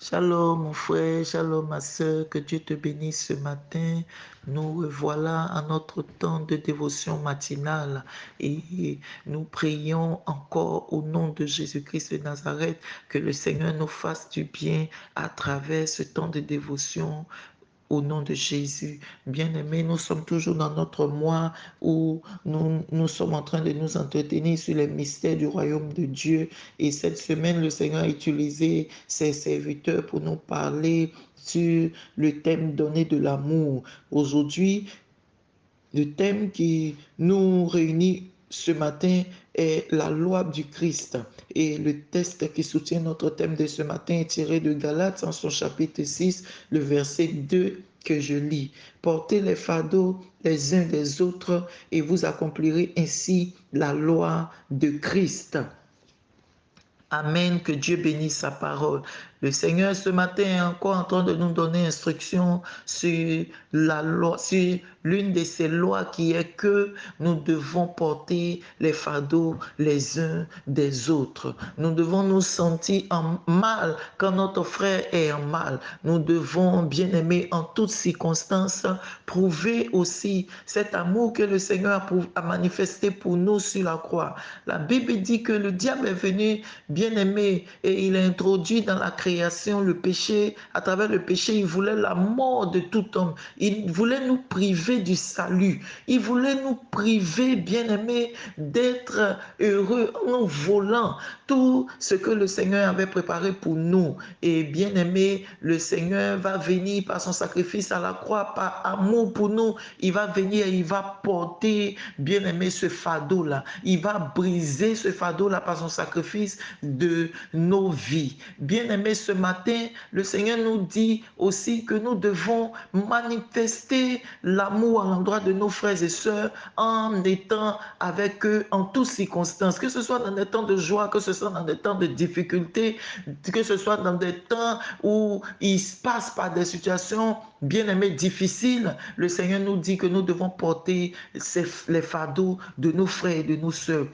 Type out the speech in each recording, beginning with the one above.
Shalom mon frère, shalom ma soeur, que Dieu te bénisse ce matin. Nous revoilà à notre temps de dévotion matinale et nous prions encore au nom de Jésus-Christ de Nazareth que le Seigneur nous fasse du bien à travers ce temps de dévotion. Au nom de Jésus, bien-aimés, nous sommes toujours dans notre mois où nous sommes en train de nous entretenir sur les mystères du royaume de Dieu. Et cette semaine, le Seigneur a utilisé ses serviteurs pour nous parler sur le thème donné de l'amour. Aujourd'hui, le thème qui nous réunit ce matin est la loi du Christ. Et le texte qui soutient notre thème de ce matin est tiré de Galates en son chapitre 6, le verset 2 que je lis. Portez les fardeaux les uns des autres et vous accomplirez ainsi la loi de Christ. Amen, que Dieu bénisse sa parole. Le Seigneur ce matin est encore en train de nous donner instruction sur la loi, sur l'une de ces lois qui est que nous devons porter les fardeaux les uns des autres. Nous devons nous sentir en mal quand notre frère est en mal. Nous devons, bien aimer, en toutes circonstances, prouver aussi cet amour que le Seigneur a manifesté pour nous sur la croix. La Bible dit que le diable est venu, bien aimé, et il a introduit dans la création le péché. À travers le péché, il voulait la mort de tout homme. Il voulait nous priver du salut. Il voulait nous priver, bien aimé, d'être heureux en volant tout ce que le Seigneur avait préparé pour nous. Et bien aimé, le Seigneur va venir par son sacrifice à la croix, par amour pour nous. Il va venir et il va porter, bien aimé, ce fardeau-là. Il va briser ce fardeau-là par son sacrifice de nos vies. Bien aimé, ce matin, le Seigneur nous dit aussi que nous devons manifester l'amour à l'endroit de nos frères et sœurs en étant avec eux en toutes circonstances, que ce soit dans des temps de joie, que ce soit dans des temps de difficulté, que ce soit dans des temps où il se passe par des situations bien aimées difficiles. Le Seigneur nous dit que nous devons porter les fardeaux de nos frères et de nos sœurs.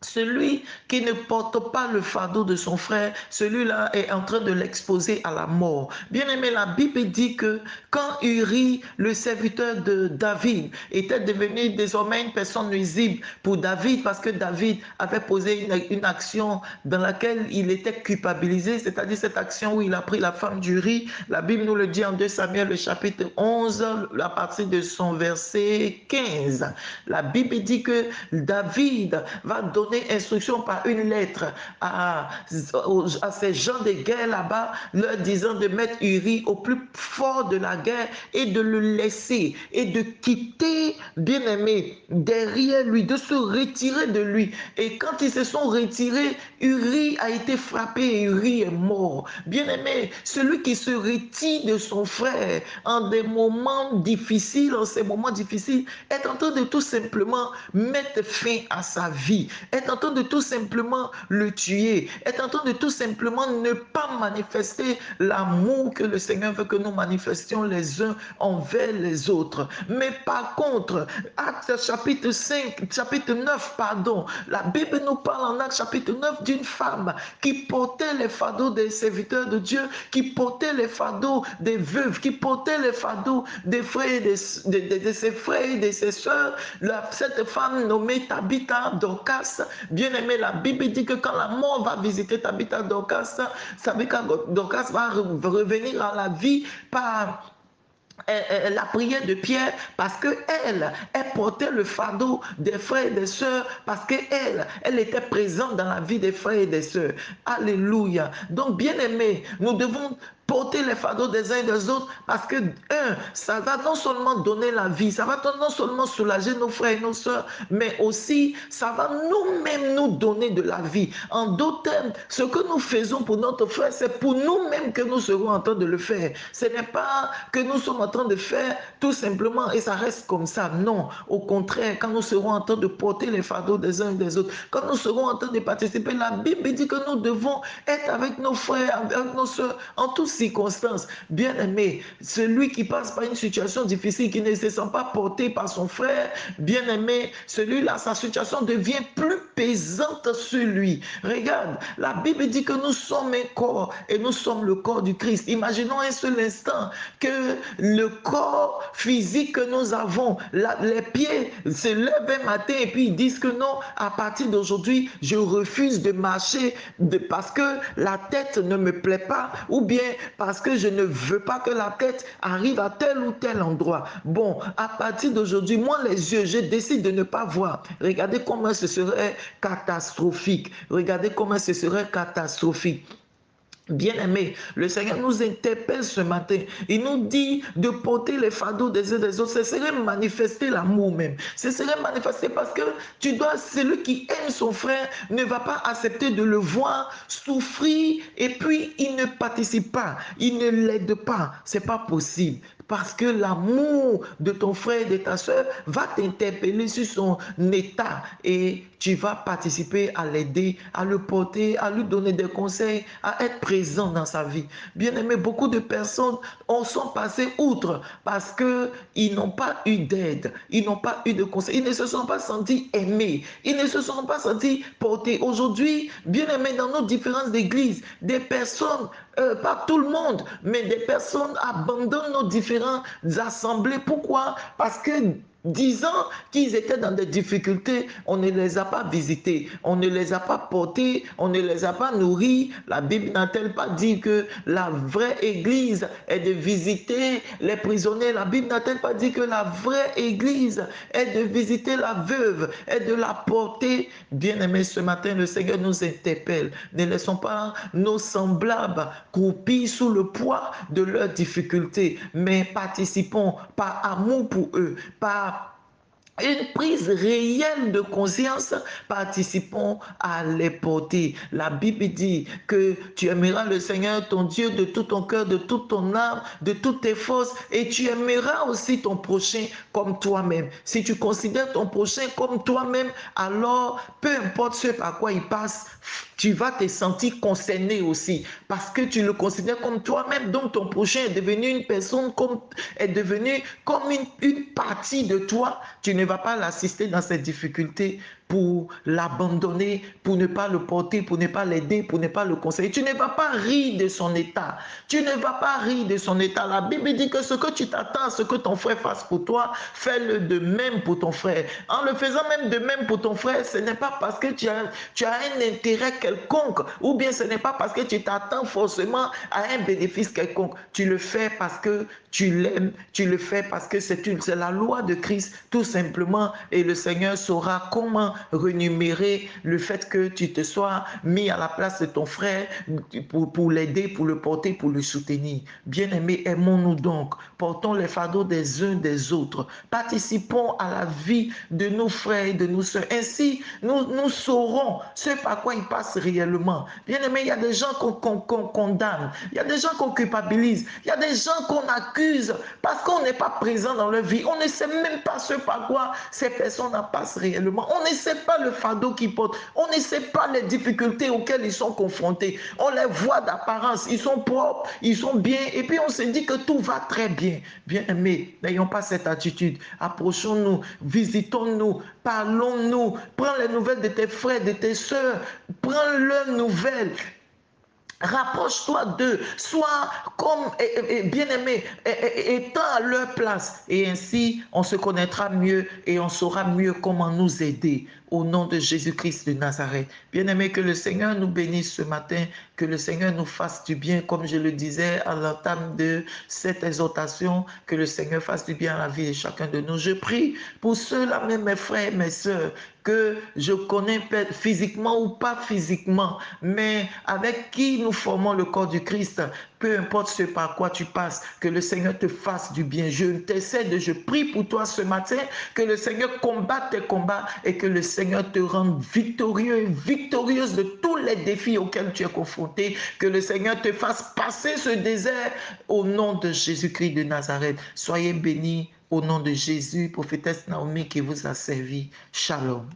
Celui qui ne porte pas le fardeau de son frère, celui-là est en train de l'exposer à la mort. Bien aimé, la Bible dit que quand Uri, le serviteur de David, était devenu désormais une personne nuisible pour David, parce que David avait posé une action dans laquelle il était culpabilisé, c'est-à-dire cette action où il a pris la femme d'Uri. La Bible nous le dit en 2 Samuel, le chapitre 11, à partir de son verset 15. La Bible dit que David va donner instruction par une lettre à ces gens de guerre là-bas, leur disant de mettre Uri au plus fort de la guerre et de le laisser et de quitter, bien aimé, derrière lui, de se retirer de lui. Et quand ils se sont retirés, Uri a été frappé et Uri est mort. Bien aimé, celui qui se retire de son frère en des moments difficiles, en ces moments difficiles, est en train de tout simplement mettre fin à sa vie, est en train de tout simplement le tuer, est en train de tout simplement ne pas manifester l'amour que le Seigneur veut que nous manifestions les uns envers les autres. Mais par contre, Actes chapitre 5, chapitre 9, pardon, la Bible nous parle en Actes chapitre 9 d'une femme qui portait les fardeaux des serviteurs de Dieu, qui portait les fardeaux des veuves, qui portait les fardeaux des frères, de ses frères et de ses sœurs. Cette femme nommée Tabitha Dorcas, bien aimée, la Bible dit que quand la mort va visiter Tabitha Dorcas, Tabitha Dorcas va revenir à la vie par la prière de Pierre, parce qu'elle portait le fardeau des frères et des sœurs, parce qu'elle était présente dans la vie des frères et des sœurs. Alléluia. Donc, bien aimé, nous devons porter les fardeaux des uns et des autres, parce que, ça va non seulement donner la vie, ça va non seulement soulager nos frères et nos sœurs, mais aussi, ça va nous-mêmes nous donner de la vie. En d'autres termes, ce que nous faisons pour notre frère, c'est pour nous-mêmes que nous serons en train de le faire. Ce n'est pas que nous sommes en train de faire tout simplement et ça reste comme ça. Non, au contraire, quand nous serons en train de porter les fardeaux des uns et des autres, quand nous serons en train de participer, la Bible dit que nous devons être avec nos frères, avec nos soeurs, en toutes circonstance. Bien-aimé, celui qui passe par une situation difficile, qui ne se sent pas porté par son frère, bien-aimé, celui-là, sa situation devient plus pesante sur lui. Regarde, la Bible dit que nous sommes un corps et nous sommes le corps du Christ. Imaginons un seul instant que le corps physique que nous avons, les pieds se lèvent un matin et puis ils disent que non, à partir d'aujourd'hui, je refuse de marcher parce que la tête ne me plaît pas ou bien parce que je ne veux pas que la tête arrive à tel ou tel endroit. Bon, à partir d'aujourd'hui, moi les yeux, je décide de ne pas voir. Regardez comment ce serait catastrophique. Regardez comment ce serait catastrophique. Bien-aimés, le Seigneur nous interpelle ce matin. Il nous dit de porter les fardeaux des uns des autres. Ce serait manifester l'amour même. Ce serait manifester parce que celui qui aime son frère ne va pas accepter de le voir souffrir et puis il ne participe pas, il ne l'aide pas. C'est pas possible. Parce que l'amour de ton frère et de ta soeur va t'interpeller sur son état et tu vas participer à l'aider, à le porter, à lui donner des conseils, à être présent dans sa vie. Bien aimé, beaucoup de personnes sont passées outre parce qu'ils n'ont pas eu d'aide, ils n'ont pas eu de conseils, ils ne se sont pas sentis aimés, ils ne se sont pas sentis portés. Aujourd'hui, bien aimé, dans nos différentes églises, des personnes, pas tout le monde, mais des personnes abandonnent nos différentes assemblées. Pourquoi? Parce que disant qu'ils étaient dans des difficultés, on ne les a pas visités, on ne les a pas portés, on ne les a pas nourris. La Bible n'a-t-elle pas dit que la vraie église est de visiter les prisonniers? La Bible n'a-t-elle pas dit que la vraie église est de visiter la veuve, est de la porter? Bien-aimés, ce matin, le Seigneur nous interpelle. Ne laissons pas nos semblables croupir sous le poids de leurs difficultés, mais participons par amour pour eux, par une prise réelle de conscience, participons à les porter. La Bible dit que tu aimeras le Seigneur ton Dieu de tout ton cœur, de toute ton âme, de toutes tes forces, et tu aimeras aussi ton prochain comme toi-même. Si tu considères ton prochain comme toi-même, alors peu importe ce par quoi il passe, tu vas te sentir concerné aussi parce que tu le considères comme toi-même. Donc ton prochain est devenu une personne, est devenu comme une partie de toi. Tu ne vas pas l'assister dans ses difficultés pour l'abandonner, pour ne pas le porter, pour ne pas l'aider, pour ne pas le conseiller. Tu ne vas pas rire de son état. Tu ne vas pas rire de son état. La Bible dit que ce que tu t'attends à ce que ton frère fasse pour toi, fais-le de même pour ton frère. En le faisant même de même pour ton frère, ce n'est pas parce que tu as un intérêt quelconque ou bien ce n'est pas parce que tu t'attends forcément à un bénéfice quelconque. Tu le fais parce que tu l'aimes, tu le fais parce que c'est la loi de Christ tout simplement et le Seigneur saura comment rémunérer le fait que tu te sois mis à la place de ton frère pour l'aider, pour le porter, pour le soutenir. Bien-aimés, aimons-nous donc, portons les fardeaux des uns des autres, participons à la vie de nos frères et de nos soeurs. Ainsi, nous saurons ce par quoi ils passent réellement. Bien-aimés, il y a des gens qu'on condamne, il y a des gens qu'on culpabilise, il y a des gens qu'on accuse parce qu'on n'est pas présent dans leur vie. On ne sait même pas ce par quoi ces personnes passent réellement. On ne sait pas le fardeau qu'ils portent. On ne sait pas les difficultés auxquelles ils sont confrontés. On les voit d'apparence. Ils sont propres, ils sont bien. Et puis on se dit que tout va très bien. Bien aimés, n'ayons pas cette attitude. Approchons-nous, visitons-nous, parlons-nous. Prends les nouvelles de tes frères, de tes soeurs. Prends leurs nouvelles. Rapproche-toi d'eux, sois comme bien-aimé, étant à leur place. Et ainsi, on se connaîtra mieux et on saura mieux comment nous aider. Au nom de Jésus-Christ de Nazareth. Bien-aimé, que le Seigneur nous bénisse ce matin, que le Seigneur nous fasse du bien, comme je le disais à l'entame de cette exhortation, que le Seigneur fasse du bien à la vie de chacun de nous. Je prie pour ceux-là, même mes frères et mes sœurs, que je connais physiquement ou pas physiquement, mais avec qui nous formons le corps du Christ, peu importe ce par quoi tu passes, que le Seigneur te fasse du bien. Je prie pour toi ce matin, que le Seigneur combatte tes combats et que le Seigneur te rende victorieux et victorieuse de tous les défis auxquels tu es confronté, que le Seigneur te fasse passer ce désert au nom de Jésus-Christ de Nazareth. Soyez bénis au nom de Jésus, prophétesse Naomi qui vous a servi. Shalom.